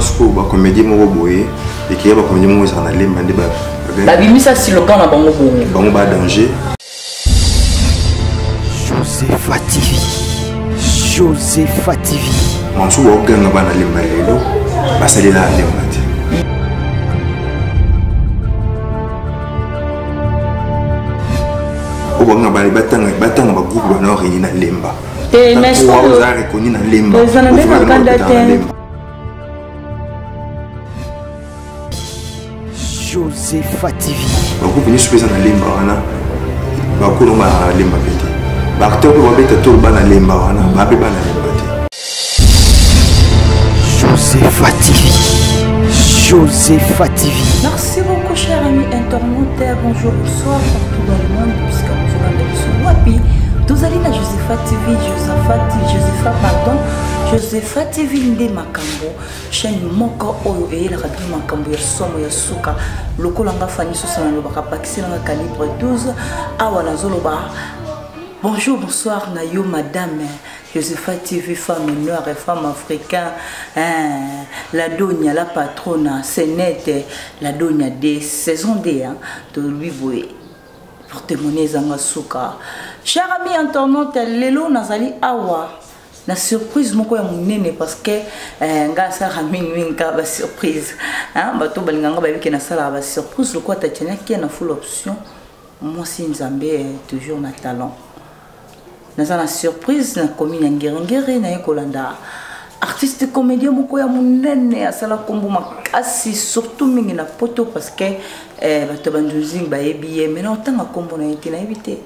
siko ba comédie moko boye et qui ba comédie moko ça na lemba ndi ba babimisa slogan na bango bongo bango ba danger. Josepha TV. Josepha TV. Mansu ba ganga ba na lemba lelo ba salela lemba ti. O ba ngaba batanga ba groupe ba no réuni na lemba. Et mais ça a reconnu na lemba. Ça n'a même pas candidaté. Josepha TV. Le groupe est super dans lemba wana. Ba ko no ba lemba bete. Ba acteur ko ba bete to ba na lemba wana, ba be ba na lemba te. Josepha TV. Josepha TV. Merci beaucoup chers amis internautes. Bonjour, bonsoir partout dans le monde puisque vous regardez sur Wapi. Vous allez à Josepha TV, Josepha TV Nde Makambo, chaîne Moko Oyo et la radio Makambo ya Somo ya Suka, Lokolanga Fanny Susana Lobaka Pakisina calibre 12, Awana Zoloba. Bonjour, bonsoir, Nayo Madame, Josepha TV, femme noire et femme africaine, la donia, la patrona, Sénète, la donia des saisons D, de Louis Boué. Pour témoigner Zanga Suka. Chers amis internautes, lelo nazali awa na surprise moko ya munene parce que nga sala minga ba surprise hein bato balinganga ba biki na sala ba surprise lokwa tatiana qui na full option moi si nzambe toujours na talent na sala surprise na commune ngere na ekolanda artiste comédien moko ya munene asala kombo makasi surtout mingi na poto parce que bato banduzingi ba ebiye mais na tanga kombo na yete na éviter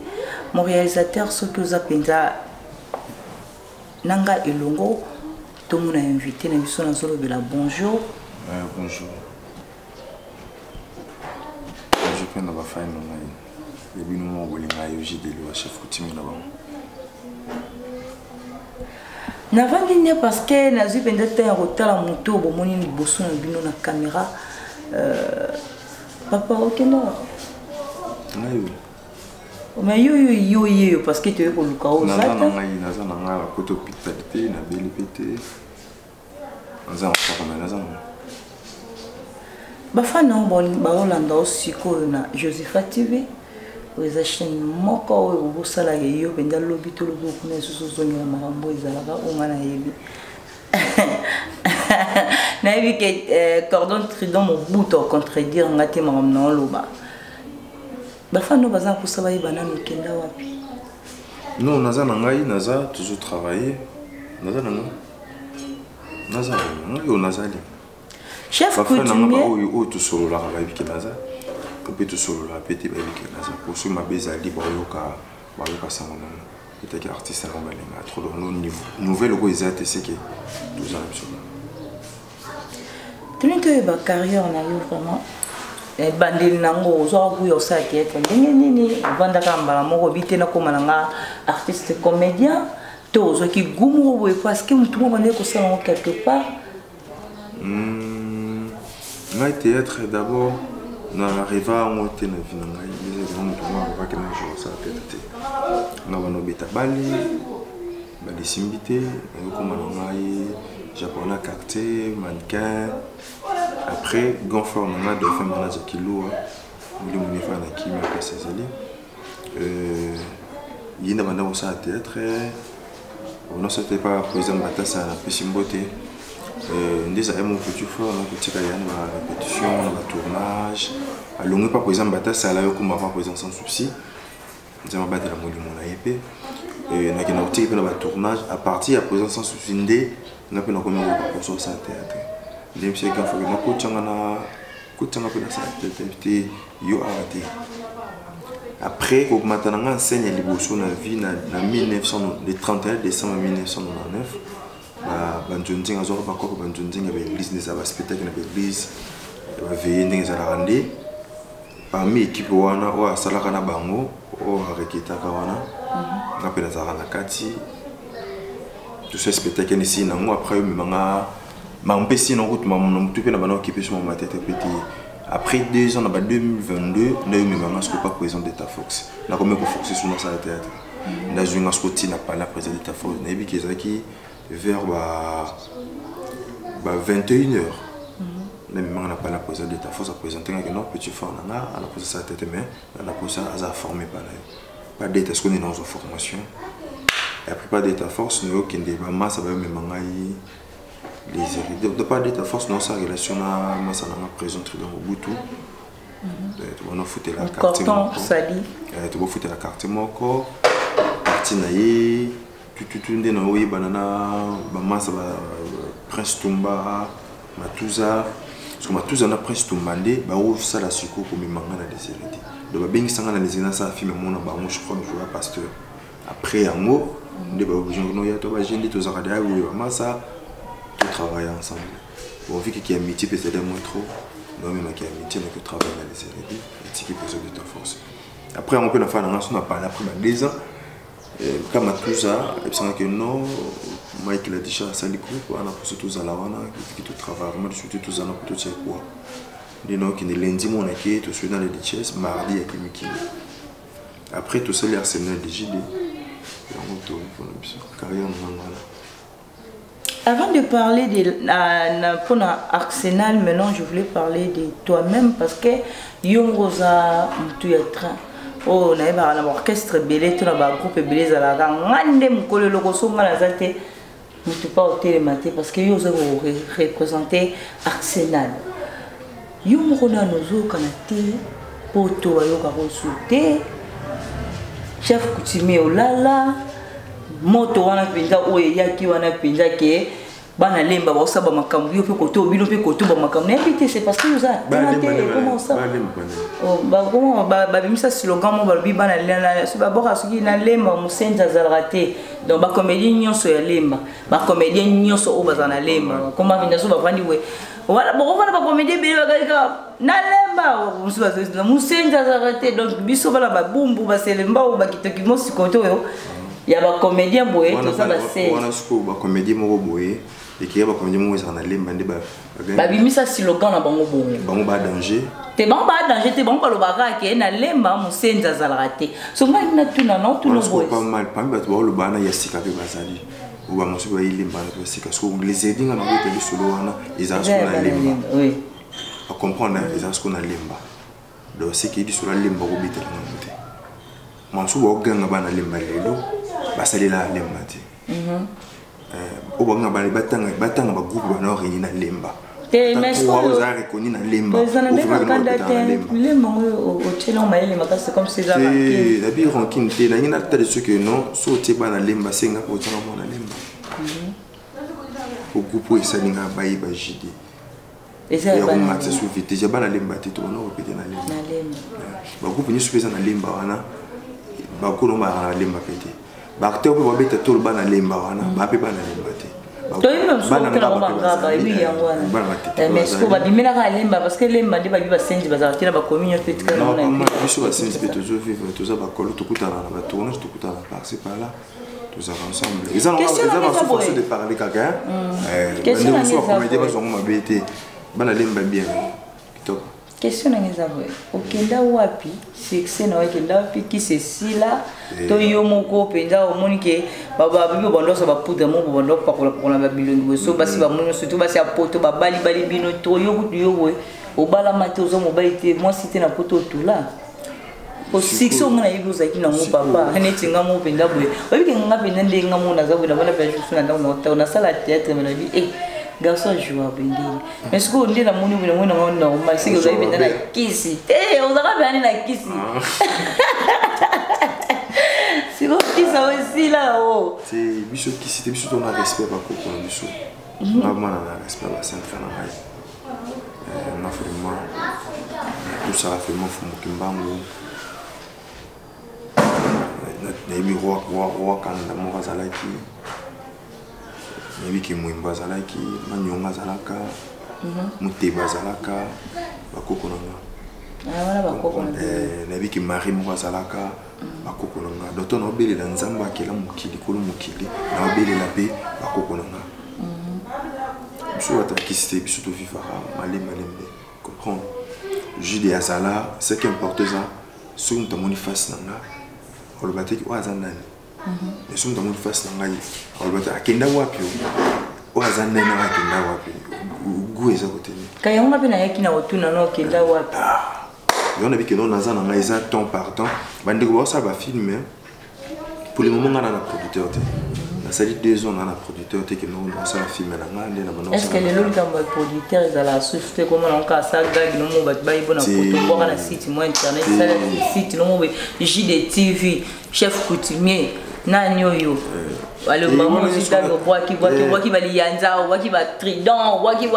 mon réalisateur ce que vous appelez Nanga Elongo, tout le monde a invité, nous sommes dans la bonjour. Bonjour. Je peux nous faire une et puis nous on voulait j'ai des lois chef coutumier là-bas. N'avant parce que nous avons pendant un retard à moto, bon moni ni bosso na bino na caméra. Papa OK non. Oui. Mais yo parce que tu es pour le chaos ça. Non la côté hospitalité na beli pété. Nza encore na Ba fana bon ba Holanda aussi ko na Josepha TV. Oza chaîne moko o bosala yo benda lobi to lobi ko na susu zonga makambo ezalaka onga na yebi. Na yebi ke cordon trident mo buto contredire ngati makambo na loba. Bafano baza pour ça ba banana kenda wapi. Non, naza nangai naza toujours travailler. Naza nangai. Naza yo nazali. Chef coutumier. O to solo la ba biki naza. On peut to solo la pété ba biki naza. Pour ce ma bezali ba yoka sangona. Peut-être que artiste na ba lenga trop dans le niveau. Nouvelle ko ezate c'est que tout ça absolument. Tu n'es pas carrière na yo vraiment. Bandil nango zo akuyo saki eto ndenge nini vanda kambala moko bitena koma nanga artiste comédien to zo ki gumu boye parce que mutu mo bande ko sala quelque part na théâtre d'abord na arriva on était na vinanga les gens mutu ba que na jour ça tête na bano beta bali simbité koma nanga japonais carté mannequin. Après, gonfleur, on a deux femmes qui louent. Nous avons fait un qui m'a passé ça. Il y a un aussi à théâtre. On ne s'était pas présent à Batassa à la Pessimboté. Nous avons un petit fort, un petit cahier, la répétition, le tournage. Alors, nous pas présent à Batassa, là, on va pas présent sans souci. Nous avons battu la moule de mon épée. Nous avons tiré le tournage. À partir de la présence sans souci, nous avons fait un combien de pour ça à théâtre. Les gens qui ont fait un coup de yo arrêté. Après, au matin, on a enseigné les bourgeois dans la vie le 31 décembre 1999. Banjunding azor bako banjunding avec l'église des spectacle avec l'église veiller dans la rande parmi équipe wana o asalaka na bango o rekitaka wana ngapela za na kati tout ce spectacle ici nango après manga mampesi na route mamu tout pe na bana occupé sur ma tête petit après 2 ans en 2022 na yo manga ce pas président d'État Fox na comme ko Fox sur notre théâtre na joué scoti na pas la président d'État Fox na bi kezaki vers 21h na mimanga na pas la poser d'état force à présenter que non petit fort nanga à la poser sa tête mais la poser à former pas d'état ce qu'on est dans une formation et après pas d'état force nous qui des masse avec mimanga les hérédits de pas d'état force non sa relation à massa nanga présenter dans Mobutu on a foutu la carte sali tu vas foutre la carte moko parti naïe tout ndé na oyi banana ba massa ba Prince Tumba Matuza parce que Matuza na Prince Tumba ndé ba ouf ça la suko pour mimanga na des hérédits donc ba bengi sanga na les hérédits ça film mon ba moi je crois que je vois pasteur après yango ndé ba journaux ya to ba jendi to zakada ya ba massa tout travailler ensemble bon vu qu'il y a amitié peut c'est moins trop non mais qui a amitié mais que travailler dans les hérédits et qui peut se de force après on peut la faire dans on a parlé après 2 ans comme Matuza et puis que non Mike l'a déjà sali coup on a pour tout ça là on a qui tout travail vraiment surtout tout ça on a pour tout c'est quoi dis non qui ne lundi mon équipe tout suite dans les chess mardi avec Miki après tout ça les Arsenal des JD on tourne pour la carrière voilà. Avant de parler de pour Arsenal, maintenant je voulais parler de toi-même parce que Yongoza Mutuyatra, oh, on a un orchestre belé, tout un groupe belé, ça l'a gagné, mon collègue le gosso malazate, ne tu pas au télématé parce que Yozo représentait Arsenal. Yongona nozo kanate, poto ayoka consulté, chef coutumier olala. Moto wana pinza oye yaki wana pinza ke bana lemba ba osaba makambu yo pe koto bino pe koto ba makambu na bité c'est parce que vous a comment ça oh ba comment ba bimisa slogan mo ba bi bana lemba so ba boka soki na lemba musenza zalrate donc ba comédien nyonso ya lemba ba comédien nyonso o bazana lemba comment vinda so ba vandi we wala boko fana ba comédien be ba na lemba musenza zalrate donc biso bala ba bumbu ba selemba o ba kitoki mo sikoto yo. Il y a des comédiens boyés, tout ça, c'est. On a des comédiens boyés, et qui y a des comédiens boyés, ça en a l'air, bah, mais ça, c'est le gars, on a bon boyé. Bon, bah, danger. T'es bon, pas danger, t'es bon, pas le bagarre, qui est dans l'air, mon sein, ça va rater. Souvent, il y a tout, non, tout le boyé. Pas mal, pas mal, le bagarre, il y a six avec Bazali. Ou bah, monsieur, il est bon, parce que les aidants, on a été solo, ils ont ce qu'on a l'air. Oui. À comprendre, ils ont ce qu'on a l'air. Donc, c'est qui dit sur la l'air, on va biter la montée. Moi, je suis un gars, on a basali la lemba ti o banga bali batanga ba groupe ba réuni na lemba te mais on a reconnu na lemba on a candidat lemba au tchelon ma lemba c'est comme c'est ça marqué la bi rankin te na ina ta de ce que non so te ba na lemba senga ko tanga mo na lemba au groupe ça linga bayi ba jidi et ça ba na ça sur vite déjà ba na lemba te to no répéter na lemba ba groupe ni super na lemba wana ba ko no ma na lemba pété Bakte ope babeta tolo bana lemba wana bape bana lemba te. Toi même so tela ko banga ba ibi yango wana. Mais ce ko ba bimela ka lemba parce que lemba de ba biba senji bazarati na ba communion petit ka na. Non, moi biso ba senji pe toujours vivre tout ça ba kolo to kutana na ba tournage to kutana par-ci par-là. Tous ensemble. Ils ont façon de parler quelqu'un. Question na ngeza. Comédie ba zongo mabete. Bana lemba bien. Kitoko. Question na ngeza boy. Okenda wapi? Succès na okenda wapi ki c'est là. To yo moko penda omoni ke baba bibo bondo so ba poudre mo bondo pa ko la bilongo so basi ba mono surtout basi apoto ba bali bino to yo we o bala mato zo mo baité moi cité na poto tout là au succès on a eu za kina mo papa ne tinga mo penda boye ba bi nga penda ndenga mo na za bo na bana ba juste na ndao na sala théâtre na bi garçon joue bendini mais ce qu'on dit la moni mo na normal c'est que vous avez penda na kisi on a bien na kisi c'est bon qui ça aussi là oh c'est biso qui c'était biso on a respect pas pour biso vraiment on a respect la sainte canard on a vraiment tout ça fait mon fou kimbango na mi roi quand la mort azalaki na ki muimba azalaki manyonga azalaka muteba azalaka bakoko nanga voilà bakoko na biki mari mo azalaka bakoko nanga doto na obeli la nzamba akela mukili kolo mukili na obeli la pe bakoko nanga biso atakiste biso to vivara malembe comprendre Jude azala ce qui importe ça sur ta moni face nanga on le bataki o azanani mais sur ta moni face nanga on le bataki akenda wapi o azanani na akenda wapi goût est à côté. Quand on a bien qui n'a aucun nom qui est là où on a vu que non dans un magasin temps par temps. Bande de ça va filmer. Pour le moment on a un producteur. Ça dit 2 ans on a un producteur qui nous ça la filmer là. Est-ce que les autres producteurs ils la souffle comment on a ça gag nous va ba ibona photo voir na site moi internet ça site nous JDTV chef coutumier nani oyo ale maman jusqu'à le bois qui bali yanza bois qui va trident bois qui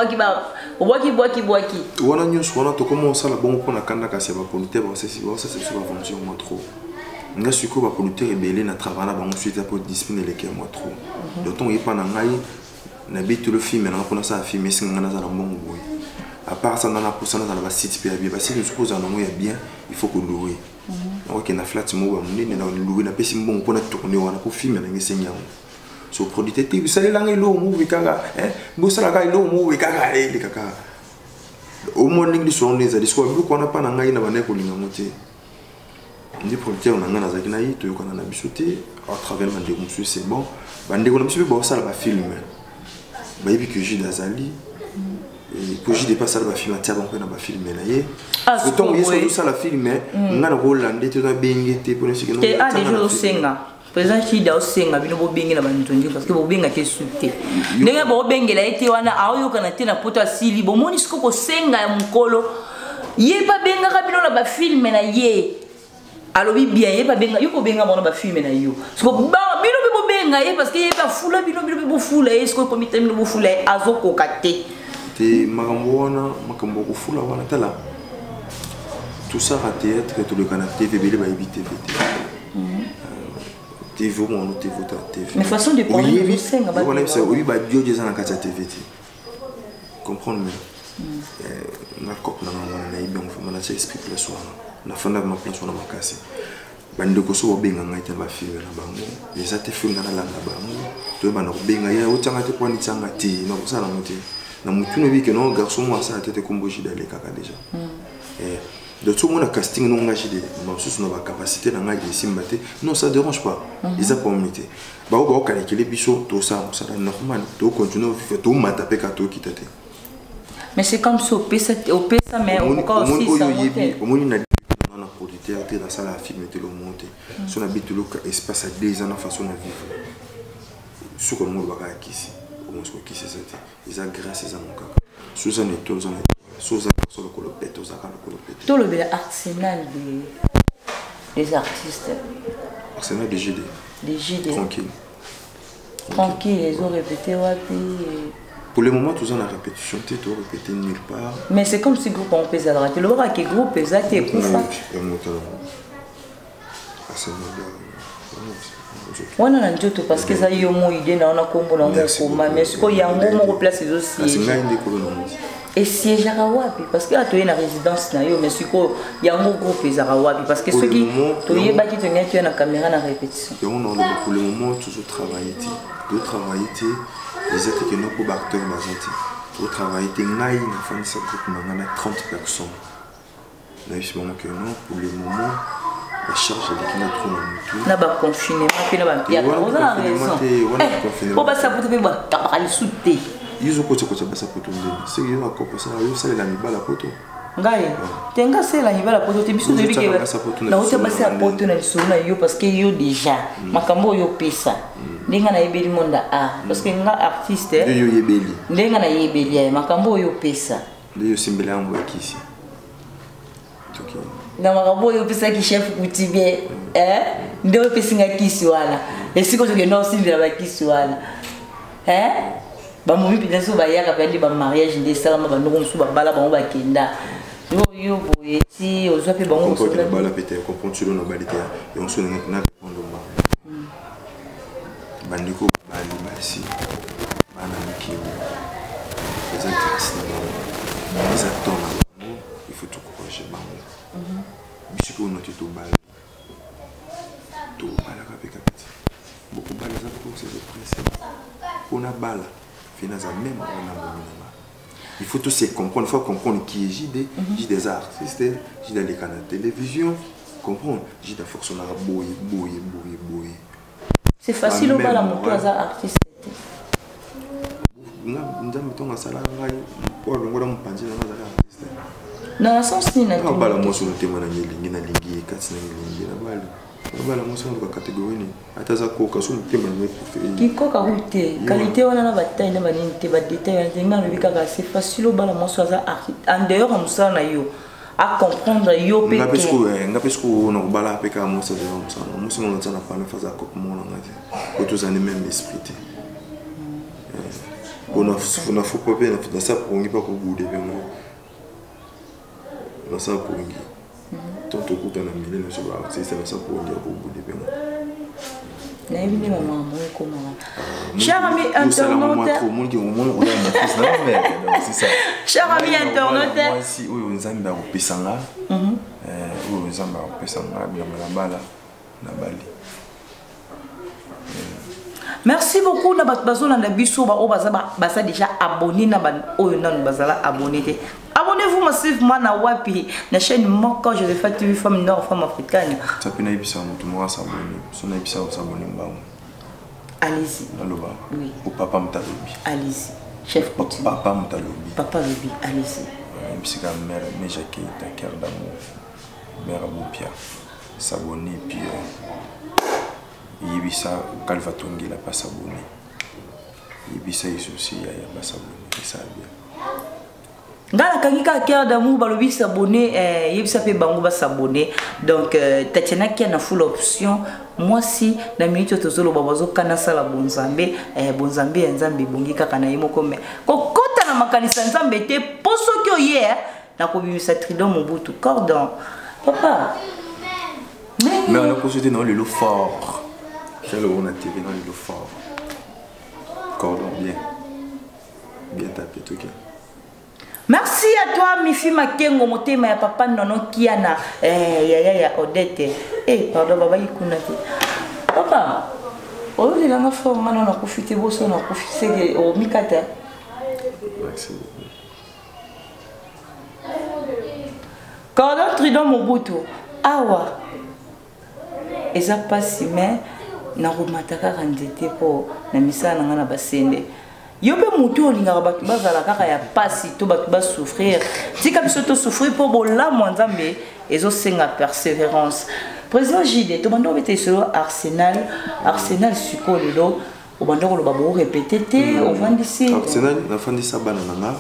on a news on a to comment ça la bon pour na kanda kasi ba producteur ba c'est super fonction moi trop nga suko ba producteur rebelle na travailler ba ensuite pour discipliner les moi trop d'autant il pas na ngai na bitu le film na pour ça filmer singa na za na mbongo boy à part ça na pour ça na ba site pe bien parce que je suppose en ya bien il faut que louer OK na flat mo ba munene na louer na pesi mbongo pour na tourner wana pour filmer na ngisenya so producteur ti bisale la ngai lo movie kanga bo sala kai lo movie kanga le kaka au moins ngi so on les a discours bu ko na pa na ngai na bana ko linga moté ndi producteur on a zaki na yito ko na bisoté à travers ma démonstration c'est bon bande ko na bisoté bo sala ba film ba yebi que Jules Azali et pour Jules dépasse ça ba film tia ba ko na ba film na ye le temps yeso tout ça la film ngana Hollandais to na bengete pour ce que non ah des jours senga présent qui da senga bino bo bengi na bantongi parce que bo benga ke souté ndenge bo bengela ete wana ayo kana tena poto asili bo moni siko ko senga ya mukolo ye ba benga ka bino na ba film na ye alobi bien ye ba benga yo ko benga bona ba film na yo siko ba bino bo benga ye parce que ye ba fula bino bo fula ye siko comité bino bo fula azoko kate te makambo wana makambo ko fula wana tala tout ça à théâtre tout le canal TV bele ba éviter TV on TV TV mais façon de parler de senga ba oui ba dio des na kata TV comprendre na cop na na ibe on na explique le soir na fanda ma place on a makasi bande ko so benga ngai te ba film na bango les ate film na la bango to ba na benga ya o tanga te kwani tanga ti na ko sala moté na mutu no bi que non garçon moi ça tete komboji d'aller kaka déjà de tout le monde a casting non engagé des sous nos capacités dans la simbate non ça dérange pas ils ont pas imité bah au cas que les bichons tout ça normal tout continue tout mataper quand tout quitte mais c'est comme ça au pesa mais encore aussi ça au moins il a dans la producteur dans ça la film était le monter son habitude le espace à 2 ans la façon de vivre ce que le monde va ici au moins ce qui c'est ça ils ont grâce à mon cas sous un étoile sur le colopette aux colopette tout le bel arsenal des artistes arsenal des GD tranquille ils ont répété pour le moment tous en la répétition tu dois répéter nulle part mais c'est comme si groupe on peut ça le voir que groupe ça t'es coufa on a njoto parce que ça yo mo idée na on a kombo na mo mais ce ko yango mo place aussi et siège à wapi parce que là tu es na résidence na yo mais ce ko yango groupe ezara wapi parce que ceux qui to yeba ki tenga tu na caméra na répétition pour le moment toujours travailler les étaient que nous pour acteurs bazati pour travailler ngai na fani sa groupe na 30 personnes là je moment que non pour le moment la charge avec notre tout na ba confinement puis na ba pia on a raison pour pas ça pour te ba ta souté ils ont côté basa poto ndeni c'est que va couper ça yo ça la mibala poto ngai tenga c'est la mibala poto te biso debi ke na ote basa poto na lisona yo parce que yo déjà makambo yo pesa ndenga na yebeli monda parce que nga artiste yo yebeli ndenga na yebeli makambo yo pesa yo simbela yango akisi na makambo yo pesa ki chef coutumier ndo pesa nga kisi wala esiko to ke no simbela ba kisi wala ba momi pinaso ba yaka pa ndi ba mariage ndi salama ba ndongo su ba bala ba ba kenda yo boyeti ozwa pe bango so la bala pété comprendre sur nos balité et on se na répondre bandiko bali basi bana mikiwo les artistes les acteurs il faut tout corriger bango bisiko no to bali to bala ka peka beaucoup bala za pour c'est le principe on a bala même il faut tous comprendre, il faut comprendre qui est JD, JD des artistes, JD des canaux de télévision, comprendre, JD fonctionnaire boy. C'est facile au bas la moto à artiste. nzambe tonga sala ngai po longola mpanzi na mazala artiste na sens ni na to bala moso no tema na ngelingi na lingi kati na ngelingi na bala moso no catégorie ni ataza ko kaso mutema na préféré ki ko ka route qualité wana na bataille na banini te ba détail na lobika ka c'est facile bala moso za en dehors on ça na yo à comprendre yo pe nga pesco no bala pe ka moso de moso no tsana pa na faza ko mona ngati ko tous en même esprit on a faut pas bien dans ça pour ngi pas ko goûter bien dans ça pour ngi tant au coup na mille ne soit c'est ça pour ngi ko goûter bien na yebile maman mo ko mama cher ami internaute cher ami internaute moi ici oyo nzamba ko pesanga oyo nzamba ko pesanga bien bala na bali. Merci beaucoup na bat bazo na biso ba o baza déjà abonné na ban oyo na bazala abonné te. Abonnez-vous massivement na wapi na chaîne Moko Josephat TV femme nord femme africaine. Ça peut na ibisa mutu mo s'abonner. Son ibisa s'abonner mbao. Allez-y. Aloba. Oui. Au papa mtalobi. Allez-y. Chef petit. Papa mtalobi. Papa lobi, allez-y. Ibisa mère mais Jacques ta cœur d'amour. Mère Aboupia. S'abonner puis Ibisa Calvatongi la pas s'abonner. Ibisa aussi il y a pas s'abonner ça bien. Ngala kangika cœur d'amour balobi s'abonner Ibisa pe bango ba s'abonner donc Tatiana qui a full option moi si na minute tozolo babazo kana sala bonzambe bonzambe nzambe bongi kaka na yimoko me kokota na makanisa nzambe te poso kyo ye na ko bimisa tridon mobutu cordon papa mais on a consulté dans le lot fort. C'est le on a TV dans le lot fort. Cordon bien. Bien tapé tout cas. Merci à toi Mifi Makengo motema ya papa nono kiana ya Odette pardon baba ikuna te papa oyo langa forma na kufite boso na kufise o mikata. Merci. Cordon tridon mobutu awa eza pasi mais na romataka kanzete po na misala nga na basende yo pe mutu olingaka bato bazala kaka ya pasi to bato ba souffrir tika biso to souffrir po bolamu nzambe ezosenga persévérance. Président JD to bando bete solo Arsenal siko lelo o bando ko loba bo répéter te o vandisi Arsenal na fandisa bana nanga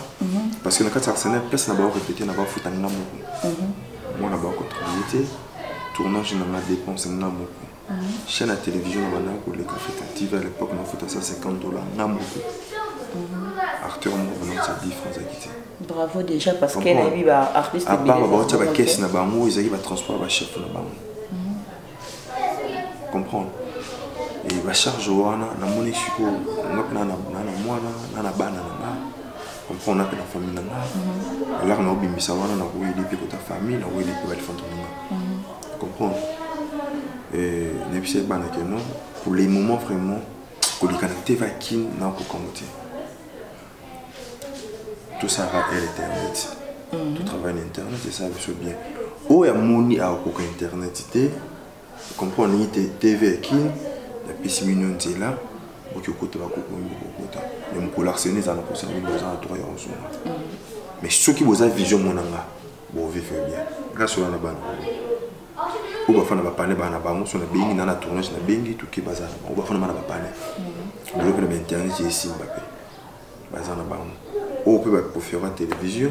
parce que na kati Arsenal place na ba répéter na ba futa nga moko moi na ba ko travailler tournage na dépense nga moko chaîne à télévision na bana ko le café TV à l'époque na futa ça $50 nga moko acteur mo bana ça 10 francs à quitter. Bravo déjà parce qu'elle a vu ba artiste à part ba tia ba caisse na bango ezaki ba transport ba chef na bango comprendre et ba charge wana na moni siko ngapna na mwana na bana na comprendre na famille na alors na obimbisa wana na ko yeli pe ko ta famille na ko yeli pe ba fonto na comprendre et ne puis bana que non pour les moments vraiment ko likanate va kin na ko komote tout ça à l'internet tout travail internet et ça veut bien oh ya moni a ko internet té comprendre ni TV kin la pisi million de là pour que côté va ko kota mais mon l'arsenal ça na ko servir besoin à toi ya ozo mais ceux qui vous a vision monanga bon vivre bien grâce à la bana ou ba fana ba parler ba na ba mo so na bengi na tournage na bengi tout qui bazana ou ba fana na ba parler donc le internet c'est ici Mbappé bazana ba ou peut pour faire la télévision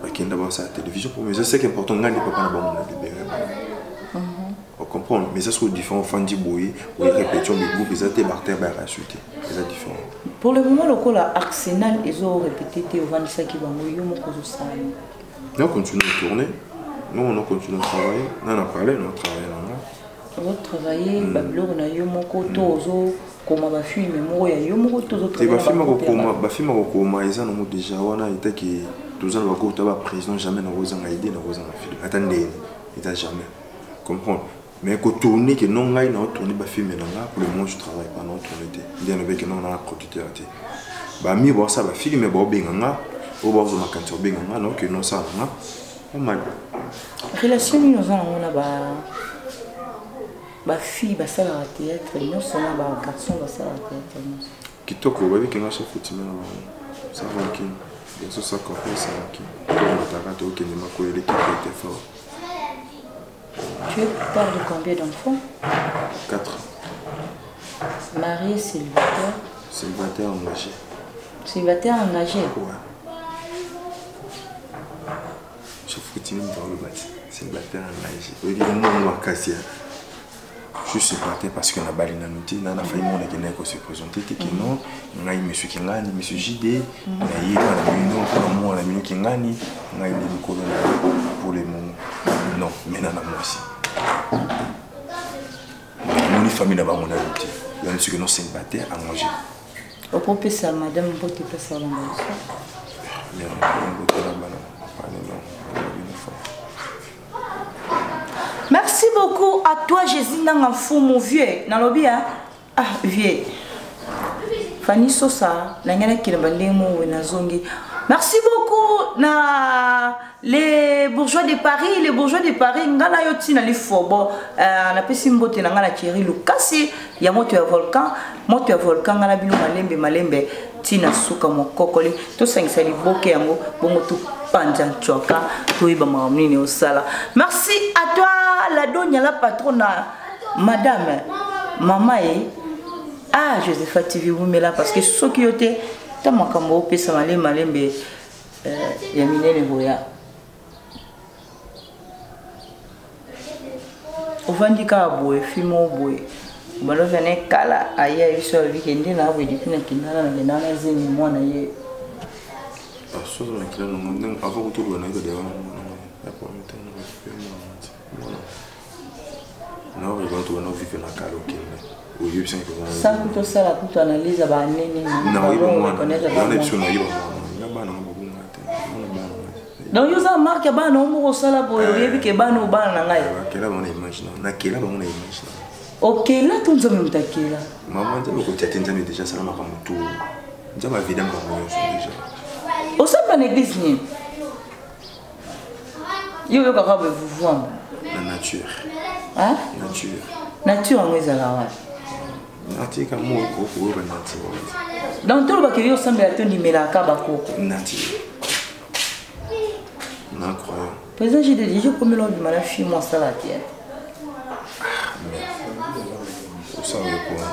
ba qui d'abord ça télévision pour mais c'est important ngani papa na ba mo na libérer on comprend mais ça c'est différent fandi boy ou répétition de groupe ils étaient barter ba racheter c'est différent pour le moment le col Arsenal ils ont répété te vendre ça qui va moyo mo ko ça on continue de tourner. Nous, on continue de travailler. On a parlé, on a travaillé là. On a travaillé, on a eu mon cotozo, comme ma fille, mais moi, il y a eu mon cotozo. Et ma fille m'a comment ils ont déjà, on a été qui, tous ans, on a président jamais dans vos idées, dans vos filles. Attendez, il n'a jamais. Comprendre. Mais quand tourner, que non, on a tourné, ma fille, mais là, pour le moment, je travaille pas, non, tourné. Il y a un mec qui n'a pas producteur. Bah, mi, bon, ça, ma fille, mais bon, bien, on va vous marquer sur bien, non, que non, ça, non. Mal. Relation nous avons ba fille ba ça la théâtre nous sommes ba garçon ba ça la théâtre kitoko babi kinga chef coutumier ça va qui bien sûr ça complet ça qui on t'arrête au Kenya ma l'équipe était fort. Tu parles de combien d'enfants? 4. Marié, célibataire? Célibataire engagé. Célibataire engagé? Ouais. Chef coutumier dans le bâti. Célibataire engagé. Oui, moi Cassia. Je suis célibataire parce qu'on a balina nouti, on a failli mon équipe qui se présenter, qui non, on a eu monsieur Kingani, monsieur JD, on a eu on a mis Kingani, on a eu les colonnes pour les moments. Non, maintenant moi aussi. Mon famille n'a pas mon adopté. Il y a un monsieur qui est célibataire à manger. Au propre ça, madame, vous pouvez passer à la maison. Mais on peut pas merci beaucoup à toi, Jésus, dans un fou, mon vieux. Dans le bien, ah, vieux. Fanny Sosa, merci beaucoup na les bourgeois de Paris, les bourgeois de Paris, ngana yoti na lifobo, na pesi mbote na ngana Thierry Lukasi, ya moto ya volcan ngana bino malembe tina suka mokokoli, to sangisa liboke yango bongo tu panja choka, to iba mamnini osala. Merci à toi la doña la patronne madame mamae. Ah, Josepha TV vous met là parce que ce qui était ta makambo pesa malembe ya minene boya. Ovandika boye fimo boye. Balo vene kala aya iso weekend na we dipina kinana na nana zemi mwana ye. Aso na kila no ngende avant que tout le monde ait non, ils vont tout vivre la calo qui ça coûte ça la coûte analyse à banene donc vous avez marqué bana omo sala boyo yebi ke bana obana ngai kela bana imagine na kela bana imagine OK là tout nzambe mutakela maman nzambe ko tete nzambe déjà sala makambo tout nzambe vida makambo déjà au sein de l'église ni yo ka ba vous voir la nature hein nature en ezala wa natika mo ko ko ba nature donc tout le baké yo semble atteindre melaka ba koko nature incroyable. Président, j'ai déjà comme l'on dit ma fille moi ça la tienne. Vous savez quoi?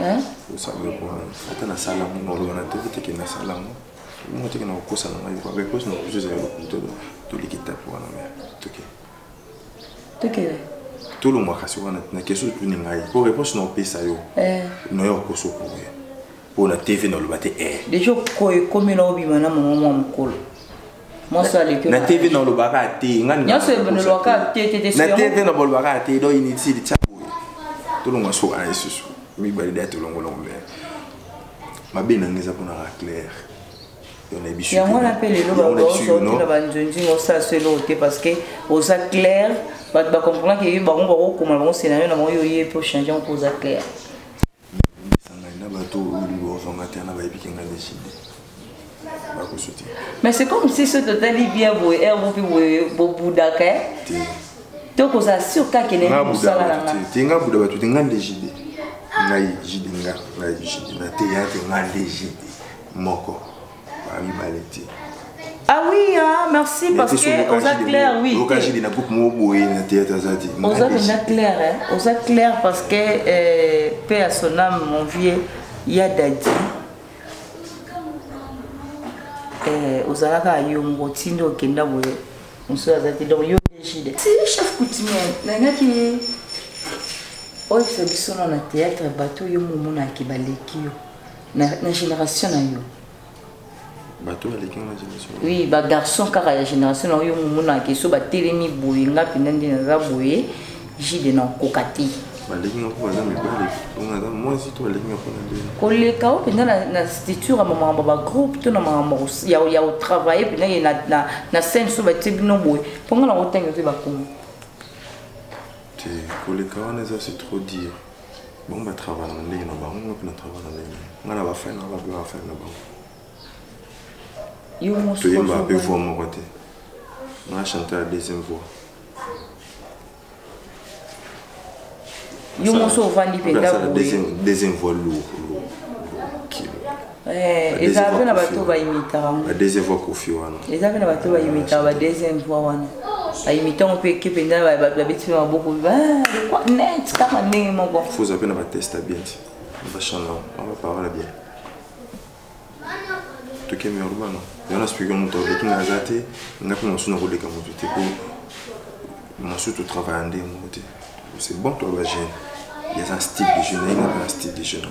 Hein? Vous savez quoi? Attends la salle on a tout qui na salle moi tu que na ko ça na ba ko ça je sais tout l'équipe pour na mais OK. Tout le monde kasi wana na question plus ningai pour réponse non pesa yo no yo ko so pour la TV dans le baté déjà ko comme l'on dit mana maman mukolo. Moi ça les que na TV dans le bakati ngani nyo se beno lo ka tete na TV dans le bakati do initi di chapo tout le monde so a isusu mi bali date longo ma bena ngeza pona clair on a bichu on appelle le lo so na banjonji ngo ça c'est l'autre parce que aux clair ba comprendre que ba ngo ko ma ngo scénario na mo yo yé pour changer on pose clair na ba to lu o zonga tena ba ibiki nga décider. Mais c'est comme si ce total bien beau boudaka. Donc on assure qu'il y a des nga buda batu nga ndejide. Ngai jide nga jide na théâtre nga ndejide moko. Ami baleti. Ah oui hein, merci parce que aux clair oui. Au jide na groupe mo boye na théâtre zati. Aux clair hein, aux clair parce que paix à son âme mon vieux Yadadi. Aux alaka yo ngotindo kenda boye muso azati donc yo décidé si chef coutumier nangaki o exhibition na théâtre bato yo mumuna ki baleki yo na génération na yo bato baleki na génération oui ba garçon kaka ya génération na yo mumuna ki so ba telemi boye ngapi ndindi na za boye jide na kokati baleki na ko bazami bale on a moi si to baleki na ko na koleka o penda na structure maman baba groupe to na maman ya o travailler penda na scène so ba tebino boy ponga na otenga te ba komo te koleka on c'est trop dire bon ba travailler na ndenge na ba on na travailler na ndenge ngana ba faire na ba yo mo so ba pe voix mon côté on a chanté la deuxième voix. Yo moso vandi penda deuxième voix lourd qui ils avaient na bato ba imita la deuxième voix Kofi wana ils avaient na bato ba imita ba deuxième voix wana ba imita on peut équipe nda ba beti ba beaucoup quoi net kama ndenge moko faut appeler na ba test bien on va changer on va parler bien tout qui est meilleur non il y en a expliqué mon temps qui n'a zaté ngapi mon suna ko de kamoto te ko mon surtout travailler en deux mots c'est bon toi la jeune il y a un style de jeune il y a un style de jeune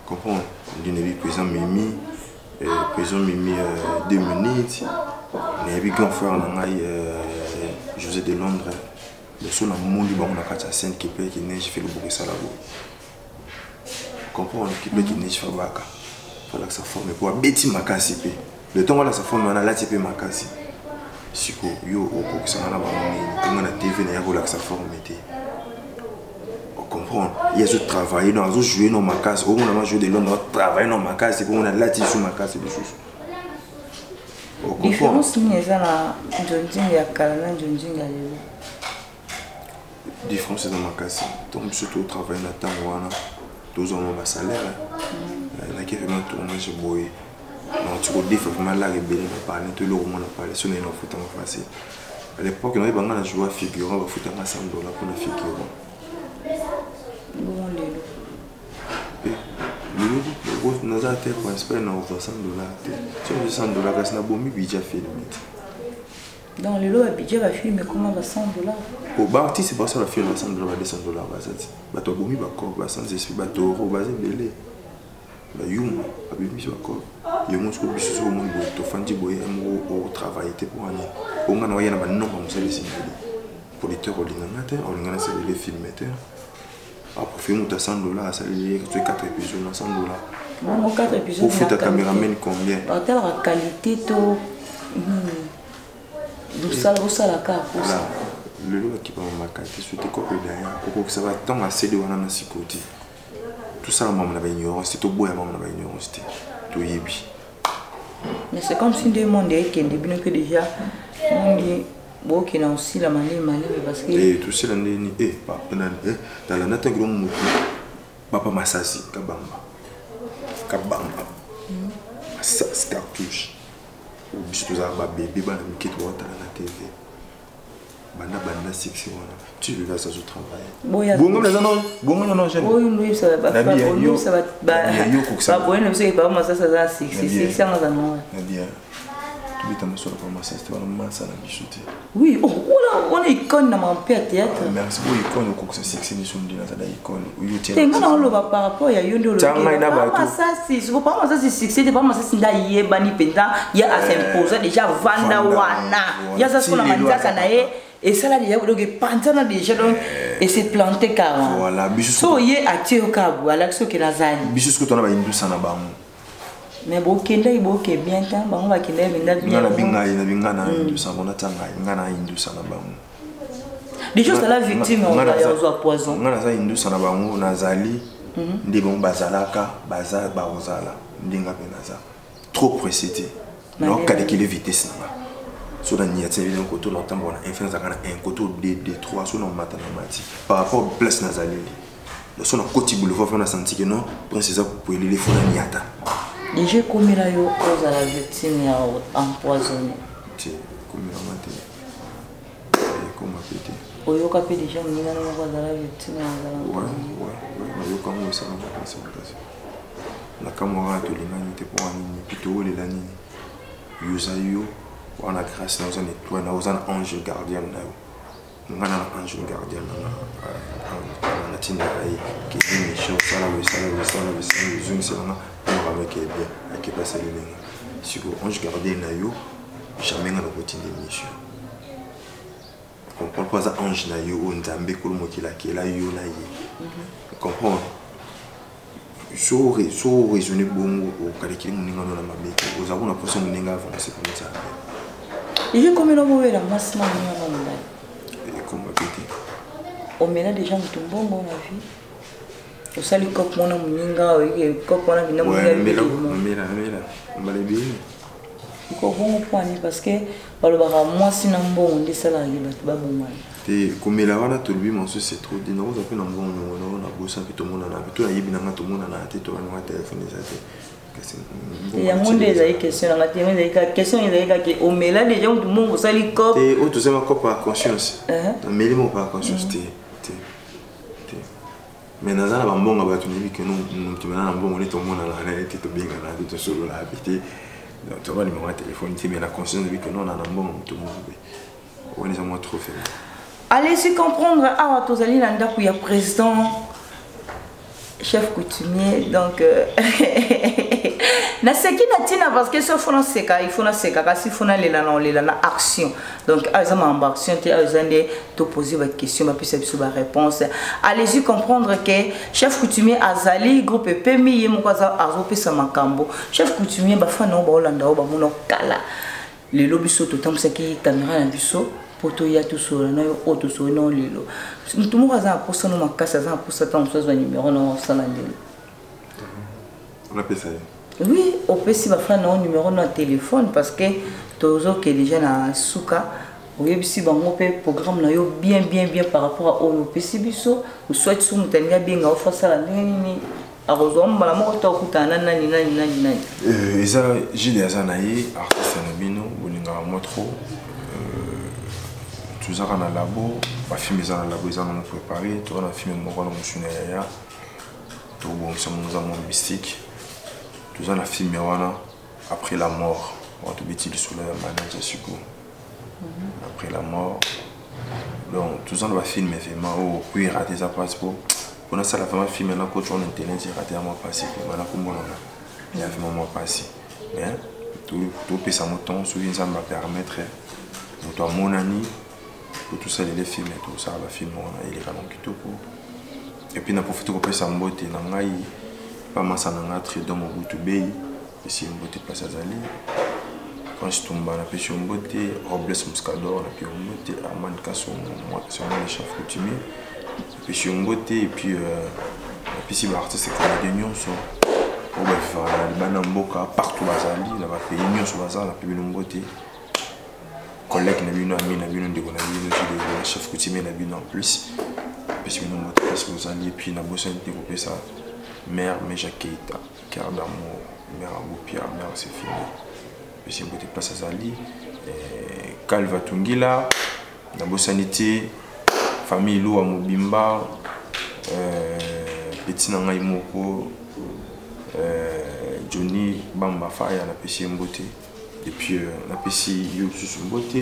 comprends d'une vie présent Mimi présent Mimi 2 minutes mais avec grand frère José de Londres le son a moulu bon on a quatre scène qui peut qui neige fait le bruit ça là comprends qui peut qui neige fait baka voilà que ça forme pour bêti makasi pe le temps là ça forme on a là type makasi siko yo au ça na ba on a TV na ya que ça forme était comprendre il y a ce travail dans ce jouer dans ma case au moins jouer de Londres travailler dans ma case c'est pour on a là sur ma case des choses différence ni ezala Jonjing ya kala na Jonjing ya lelo différence dans ma case donc surtout travailler na temps wana tous on a salaire là qui vraiment tournage boy non tu peux dire vraiment là rebelle na parler tout le monde a parlé sur une foot en français à l'époque on avait banga na jouer figurant va foutre $100 pour la figurant bon lelo le nous a été principal na $100 tu $100 parce na bomi budget film dans le lot budget va film comment va $100 au parti c'est pas ça la film $100 $200 va ça ba to bomi ba ko ba sans esprit ba to ro ba belé ba yum ba bi mi ba ko yo mo ko biso so mo to fandi boye mo au travail te pour ani on ngana yana ba non comme ça les signes producteur au lingana on ngana c'est les films après film tu as $100 ça veut tu as 4 épisodes $100 bon 4 épisodes pour faire ta caméraman combien par telle qualité to du sale au sale car pour ça le lot qui va ma qualité sur tes copies derrière pour que ça va tant assez de wana na sikoti tout ça maman na ignorance c'est tout boya maman na ignorance tout yebi mais c'est comme si des monde est qui début que déjà on dit bon qui n'a aussi la manière parce que et tout ça ni pas dans la nature gros mot papa masasi kabamba masasi cartouche ou biso za ba bébé ba na mikito wata na TV banda 6 wana tu veux ça je travaille bon non j'aime oui ça va pas bon ça va ba bon ne sais pas comment ça za 6 ça na non bien tu me sur la formation c'était vraiment ça la bichoté oui on est icône dans mon père théâtre merci beaucoup icône ko ça 6 ni sondi na ça da icône oui tu es ngana lo ba par rapport ya yondo lo ça c'est pas moi ça c'est c'était pas moi ça c'est ndaye bani penda ya a s'imposer déjà vanda wana ya ça ce qu'on a dit ça na et ça là déjà donc pantana déjà donc et c'est planté car voilà so yé atio kabu alaxo ke lazani biso ko tona ba indu sana ba mais bon kenda iboke bien tant bango ba kenda binda bien na bingana indu sana bona tanga ngana indu sana ba déjà ça la victime on va y poison ngana za indu sana ba ngo nazali ndi bon bazalaka baza ba ozala ndinga penaza trop précité donc quand il est vitesse na sur la niette c'est évident que tout l'entend bon influence à un côté de 3 sur nos matin par rapport place nazali le son côté boulevard on a senti que non princesse pour les faut la niata déjà comme là yo cause à la victime ya empoisonné tu comme la maté comme pété oyo ka pe déjà ni na cause à la victime ouais yo comme ça on va passer la caméra to l'humanité pour un plutôt les lanini yusayo on a grâce dans un étoile dans un ange gardien là on a un ange gardien on a tina qui est méchant ça là zoom c'est là on va mettre bien qui passe les lignes si on ange gardien là yo jamais on a routine de mission on parle pas à ange là yo on zambe ko mo qui là yo là yi comprendre so raisonner bon au calculer mon ninga na mabeke aux avons la position mon ninga avancer comme ça et comme il a mouvé la masse na ninga et comme pété on met là déjà tout bon la vie au sali cop mon ninga et cop on a bina mais là on va les bien ko bon point parce que balobaka moi sinon bon on dit ça là il va bon et comme il a wana to lui mon c'est trop dit non on peut non bon on a bossé puis tout le monde en a tout la yibina tout le monde en a été tout le téléphone ça Il y a monde des questions dans la télé, des questions qui au mélange des gens tout le monde ça les cop. Et au deuxième cop par conscience. Mais les mots par conscience mais dans un bon on va te dire que nous tu vas bon on est au monde là là tu te bien là tu te solo là habiter. Donc tu vas numéro de téléphone tu mets la conscience de que non on a un bon tout le monde. On est moins trop fait. Allez-y comprendre ah tous allez là il y a président chef coutumier donc na seki na tina parce que ce fona seka il faut na seka kasi fona lela na action donc azama en action te azande to poser votre question ba pisa biso ba réponse allez-y comprendre que chef coutumier azali groupe PMI yemo kwaza azopesa makambo chef coutumier ba fana ba olanda ba mono kala le lobiso to tam seki caméra na biso poto ya tout sur na yo auto so no lelo tout mo kaza posa no makasa za posa tam so za numéro no sala ndelo on appelle ça. Oui, on peut si faire un numéro de téléphone parce que toujours que déjà na souka, oui si bango pe programme na yo bien par rapport à au PC biso, ou soit sous mutanga bien nga offre ça la nini arozom bala mo to kutana nani. Eza jide azanayi artiste na bino bolinga mo trop tout ça na labo, ba film eza na labo eza na préparer, to na film mo ko na musuna ya. To bon ça nous a mon mystique. Tout ça, la film après la mort. On a tout bêtis sur le manager Suko. Après la mort. Donc, tout ça, on va filmer vraiment. Oh, puis rater sa passeport. Pour ça, la femme a filmé là, quand on a internet, il a raté un mois passé. Il a fait un mois passé. Mais, tout peut ça, mon temps, souvent, ça va permettre. Toi, mon ami, pour tout ça, les films, tout ça, va filmer. Il est vraiment plutôt pour. Et puis, on a profité pour ça, en beauté. Pas mal ça n'a pas dans mon bout de bail et si une beauté passe à Zali quand je tombe à la pêche une beauté Robles Muscador la puis une beauté Armand Casson moi c'est moi le chef coutumier pêche une beauté et puis puis si l'artiste c'est comme des nions sont au bref les banamboka partout à Zali là va faire une nions sur bazar la puis une beauté collègue n'a vu ami n'a vu une dégonne le chef coutumier n'a vu en plus pêche une beauté passe aux Zali et puis n'a bossé développer ça. Mère Meja Keita, cœur d'amour, mère Aboupia, mère c'est fini. Puis c'est une beauté place à Zali, Calva Tungila, Nabo Sanité, famille Lou à Mobimba, Petit Nanga Imoko, Johnny Bamba Faya, la PC une beauté. Et puis la PC Yosus une beauté.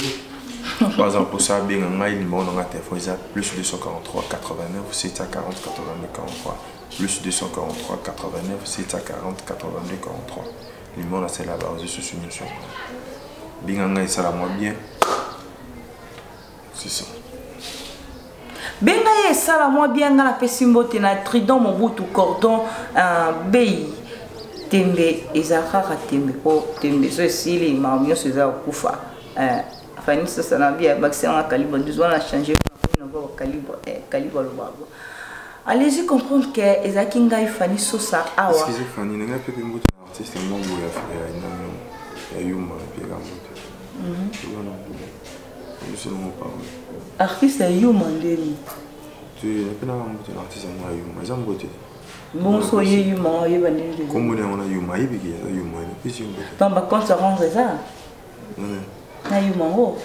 Par exemple, pour ça, bien un numéro dans la téléphone, plus 243 89 740 82 43. Plus 243 89 740 82 43. Le numéro là c'est là-bas, aux sous-unions. Bien un ça la moi bien. C'est ça. Bien un ça la moi bien dans la pessimbo na tridon mon bout ou cordon bay. Tembe ezakaka tembe po tembe so sili mamio seza kufa. Fanny ça n'a bien maximum à calibre 12 on a changé pour calibre le babo. Allez-y comprendre que Ezaki Ngai Fanny Sosa awa. Excusez Fanny, n'a pas pu monter artiste mon goût ya yuma puis la moto. Artiste yuma ndeni. Tu n'as pas monter artiste moi yuma, ça me bon soyez yuma yebandeni. Comme on a yuma ibiki yuma puis yuma. Dans ba compte rendre ça. Na yuma ho.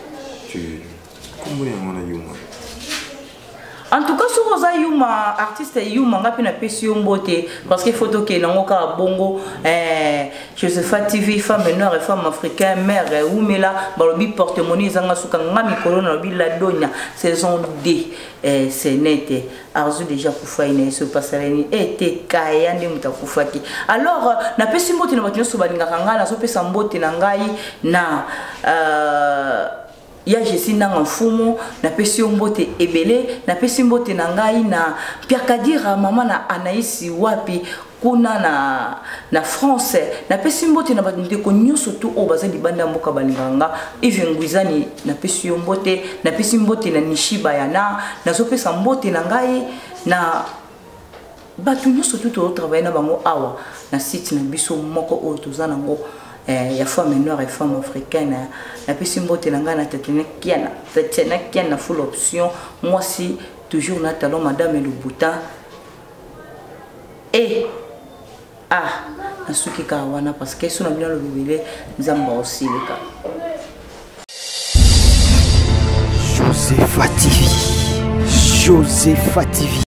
Tu comme on a yuma. En tout cas, sur Rosa Yuma, artiste Yuma, on a pu appeler beauté parce qu'il faut que l'on a bongo, Josepha TV, femme noire et femme africaine, mère, Oumela, Balobi porte-monnaie, Zangasuka, Ngami Corona, la Donia, saison D, c'est net. Arzu déjà pour faire une se passerelle, et Kaya, Nemuta Koufaki. Alors, n'a pas si beauté, n'a pas sur Balinganga, n'a pas si beauté, na. Ya je suis dans un fumo na pesi mbote ebele na pesi mbote na ngai na piakadira mama na Anaïsi wapi kuna na France na pesi mbote na batinde ko nyoso tu o bazali banda mboka balinganga ivengwizani na pesi mbote na Nishiba yana na zopesa mbote na ngai na batu nyoso tu to travailler na bango awa na site na biso moko o tozana ngo il y a femme noire et femme africaine la personne botte nangana tatena kiana full option moi si toujours na talon madame et le boutin et na suki ka wana parce que sona bino lo bibele nzamba osilika. Josepha TV.